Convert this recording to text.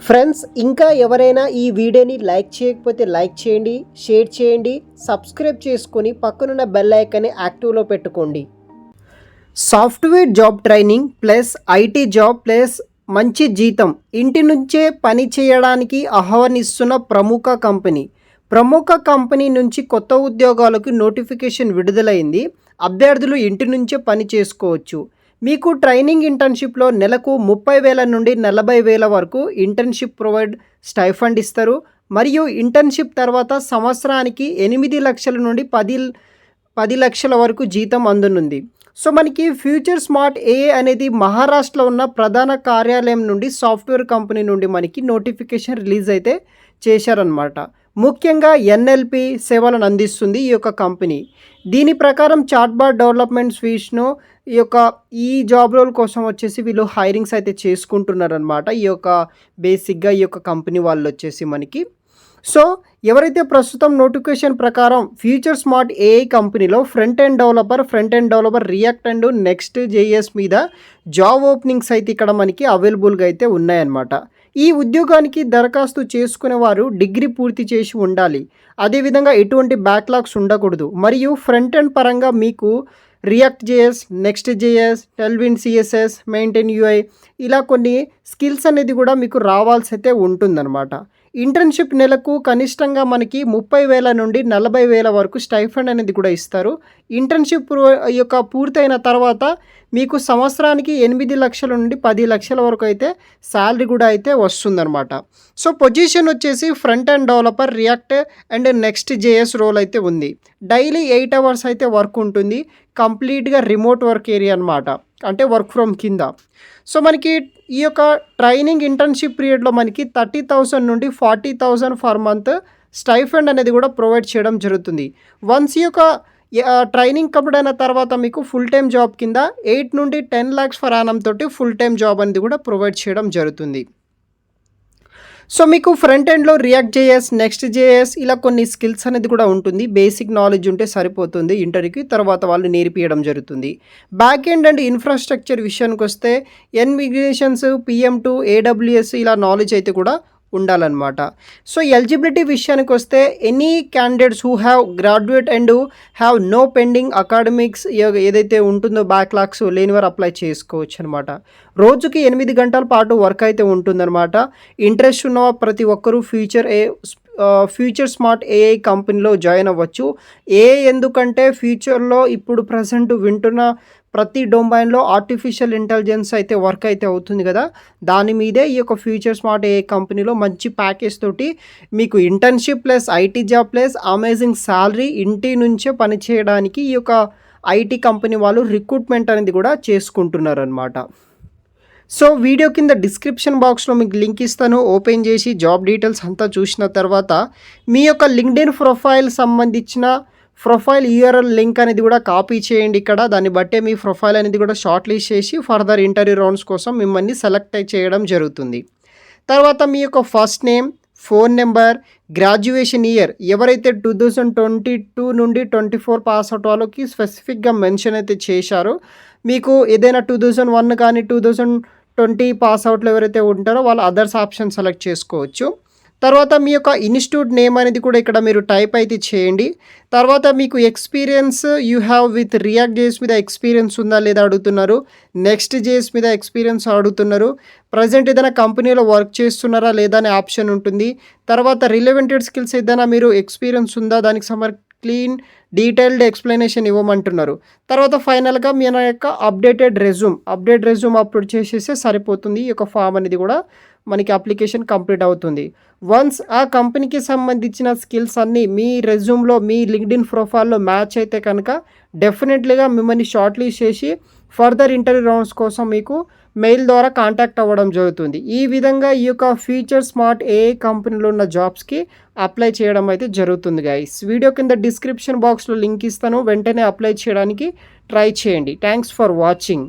Friends, ఇంకా ఎవరైనా ఈ వీడియోని లైక్ చేయకపోతే లైక్ చేయండి, షేర్ చేయండి, సబ్స్క్రైబ్ చేసుకొని పక్కనున్న బెల్ ఐకాన్ని యాక్టివ్లో పెట్టుకోండి. Software job training plus IT job plus మంచి జీతం, ఇంటి నుంచే పని చేయడానికి ఆహ్వానిస్తున్న ప్రముఖ కంపెనీ నుంచి కొత్త ఉద్యోగాలకు నోటిఫికేషన్ విడుదలైంది. అభ్యర్థులు ఇంటి నుంచే పని చేసుకోవచ్చు. మీకు ట్రైనింగ్ ఇంటర్న్షిప్లో నెలకు 30,000 నుండి 40,000 వరకు ఇంటర్న్షిప్ స్టైఫండ్ ఇస్తారు. మరియు ఇంటర్న్షిప్ తర్వాత సంవత్సరానికి 8 లక్షల నుండి 10 లక్షల వరకు జీతం అందనుంది. సో మనకి ఫ్యూచర్ స్మార్ట్ ఏఐ అనేది మహారాష్ట్రలో ఉన్న ప్రధాన కార్యాలయం నుండి సాఫ్ట్వేర్ కంపెనీ నుండి మనకి నోటిఫికేషన్ రిలీజ్ అయితే చేశారనమాట. ముఖ్యంగా ఎన్ఎల్పి సేవలను అందిస్తుంది ఈ యొక్క కంపెనీ. దీని ప్రకారం చాట్బాట్ డెవలప్మెంట్ స్విచ్ను ఈ జాబ్ రోల్ కోసం వచ్చేసి వీళ్ళు హైరింగ్స్ అయితే చేసుకుంటున్నారనమాట. బేసిక్గా ఈ యొక్క కంపెనీ వాళ్ళు వచ్చేసి మనకి. సో ఎవరైతే ప్రస్తుతం నోటిఫికేషన్ ప్రకారం ఫ్యూచర్ స్మార్ట్ ఏఐ కంపెనీలో front end developer React and Next JS మీద జాబ్ ఓపెనింగ్స్ అయితే ఇక్కడ మనకి అవైలబుల్గా అయితే ఉన్నాయన్నమాట. ఈ ఉద్యోగానికి దరఖాస్తు చేసుకునే వారు డిగ్రీ పూర్తి చేసి ఉండాలి. అదేవిధంగా ఎటువంటి బ్యాక్లాగ్స్ ఉండకూడదు. మరియు ఫ్రంట్ ఎండ్ పరంగా మీకు React JS, next JS, Tailwind CSS, maintain UI ఇలా కొన్ని స్కిల్స్ అనేది కూడా మీకు రావాల్సి అయితే ఉంటుందన్నమాట. ఇంటర్న్షిప్ నెలకు కనిష్టంగా మనకి 30,000 నుండి 40,000 వరకు స్టైఫండ్ అనేది కూడా ఇస్తారు. ఇంటర్న్షిప్ పూర్తయిన తర్వాత మీకు సంవత్సరానికి 8 లక్షల నుండి 10 లక్షల వరకు అయితే శాలరీ కూడా అయితే వస్తుందన్నమాట. సో పొజిషన్ వచ్చేసి front end developer React and Next JS role అయితే ఉంది. డైలీ 8 అవర్స్ అయితే వర్క్ ఉంటుంది. కంప్లీట్గా రిమోట్ వర్క్ ఏరియా అనమాట, అంటే వర్క్ ఫ్రమ్ కింద. సో మనకి ఈ యొక్క ట్రైనింగ్ ఇంటర్న్షిప్ పీరియడ్లో మనకి 30,000 నుండి 40,000 ఫర్ మంత్ స్టైఫండ్ అనేది కూడా ప్రొవైడ్ చేయడం జరుగుతుంది. వన్స్ ఈ యొక్క ట్రైనింగ్ కంప్లీట్ అయిన తర్వాత మీకు ఫుల్ టైం జాబ్ కింద 8 నుండి 10 lakhs ఫర్ యానం తోటి ఫుల్ టైం జాబ్ అనేది కూడా ప్రొవైడ్ చేయడం జరుగుతుంది. సో మీకు ఫ్రంట్ ఎండ్లో రియాక్ట్ జేఎస్, నెక్స్ట్ జేఎస్ ఇలా కొన్ని స్కిల్స్ అనేది కూడా ఉంటుంది. బేసిక్ నాలెడ్జ్ ఉంటే సరిపోతుంది. ఇంటర్వ్యూకి తర్వాత వాళ్ళు నేర్పియడం జరుగుతుంది. బ్యాక్ ఎండ్ అండ్ ఇన్ఫ్రాస్ట్రక్చర్ విషయానికి వస్తే మిగ్రేషన్స్, PM2, AWS ఇలా నాలెడ్జ్ అయితే కూడా ఉండాలన్నమాట. సో ఎలిజిబిలిటీ విషయానికి వస్తే any candidates who have graduate and have no pending academics ఏదైతే ఉంటుందో బ్యాక్లాగ్స్ లేని వారు అప్లై చేసుకోవచ్చు అనమాట. రోజుకి 8 గంటల పాటు వర్క్ అయితే ఉంటుందన్నమాట. ఇంట్రెస్ట్ ఉన్న ప్రతి ఒక్కరూ ఫ్యూచర్ స్మార్ట్ ఏఐ కంపెనీలో జాయిన్ అవ్వచ్చు. ఎందుకంటే ఫ్యూచర్లో ఇప్పుడు ప్రజెంట్ వింటున్న ప్రతి డొమైన్లో ఆర్టిఫిషియల్ ఇంటెలిజెన్స్ అయితే వర్క్ అయితే అవుతుంది కదా, దాని మీదే ఈ యొక్క ఫ్యూచర్ స్మార్ట్ ఏఐ కంపెనీలో మంచి ప్యాకేజ్ తోటి మీకు internship plus IT job plus amazing salary, ఇంటి నుంచే పనిచేయడానికి ఈ యొక్క ఐటీ కంపెనీ వాళ్ళు రిక్రూట్మెంట్ అనేది కూడా చేసుకుంటున్నారనమాట. సో వీడియో కింద డిస్క్రిప్షన్ బాక్స్లో మీకు లింక్ ఇస్తాను. ఓపెన్ చేసి జాబ్ డీటెయిల్స్ అంతా చూసిన తర్వాత మీ యొక్క లింక్డ్ఇన్ ప్రొఫైల్ సంబంధించిన ప్రొఫైల్ URL లింక్ అనేది కూడా కాపీ చేయండి ఇక్కడ. దాన్ని బట్టే మీ ప్రొఫైల్ అనేది కూడా షార్ట్ లిస్ట్ చేసి ఫర్దర్ ఇంటర్వ్యూ రౌండ్స్ కోసం మిమ్మల్ని సెలెక్ట్ చేయడం జరుగుతుంది. తర్వాత మీ యొక్క first name, phone number, graduation year ఎవరైతే 2022 నుండి 24 పాస్ అవుట్ వాళ్ళకి స్పెసిఫిక్గా మెన్షన్ అయితే చేశారో, మీకు ఏదైనా 2001 కానీ 2020 పాస్ అవుట్లు ఎవరైతే ఉంటారో వాళ్ళు అదర్స్ ఆప్షన్ సెలెక్ట్ చేసుకోవచ్చు. తర్వాత మీ యొక్క ఇన్స్టిట్యూట్ నేమ్ అనేది కూడా ఇక్కడ మీరు టైప్ అయితే చేయండి. తర్వాత మీకు experience you have with react JS మీద ఎక్స్పీరియన్స్ ఉందా లేదా అడుగుతున్నారు. నెక్స్ట్ జేఎస్ మీద ఎక్స్పీరియన్స్ అడుగుతున్నారు. ప్రజెంట్ ఏదైనా కంపెనీలో వర్క్ చేస్తున్నారా లేదా అనే ఆప్షన్ ఉంటుంది. తర్వాత రిలవెంటెడ్ స్కిల్స్ ఏదైనా మీరు ఎక్స్పీరియన్స్ ఉందా దానికి క్లీన్ డీటెయిల్డ్ ఎక్స్ప్లెనేషన్ ఇవ్వమంటున్నారు. తర్వాత ఫైనల్గా మీ యొక్క అప్డేట్ రెజ్యూమ్ అప్లోడ్ చేసేస్తే సరిపోతుంది. ఈ యొక్క ఫామ్ అనేది కూడా మనకి అప్లికేషన్ కంప్లీట్ అవుతుంది. వన్స్ ఆ కంపెనీకి సంబంధించిన స్కిల్స్ అన్నీ మీ రెజ్యూమ్లో, మీ లింక్డ్ఇన్ ప్రొఫైల్లో మ్యాచ్ అయితే కనుక డెఫినెట్లీగా మిమ్మల్ని షార్ట్ లిస్ట్ చేసి ఫర్దర్ ఇంటర్వ్యూ రౌండ్స్ కోసం మీకు మెయిల్ ద్వారా కాంటాక్ట్ అవ్వడం జరుగుతుంది. ఈ విధంగా ఈ యొక్క ఫ్యూచర్ స్మార్ట్ ఏఐ కంపెనీలో ఉన్న జాబ్స్కి అప్లై చేయడం అయితే జరుగుతుంది గైస్. వీడియో కింద డిస్క్రిప్షన్ బాక్స్లో లింక్ ఇస్తాను, వెంటనే అప్లై చేయడానికి ట్రై చేయండి. Thanks for watching.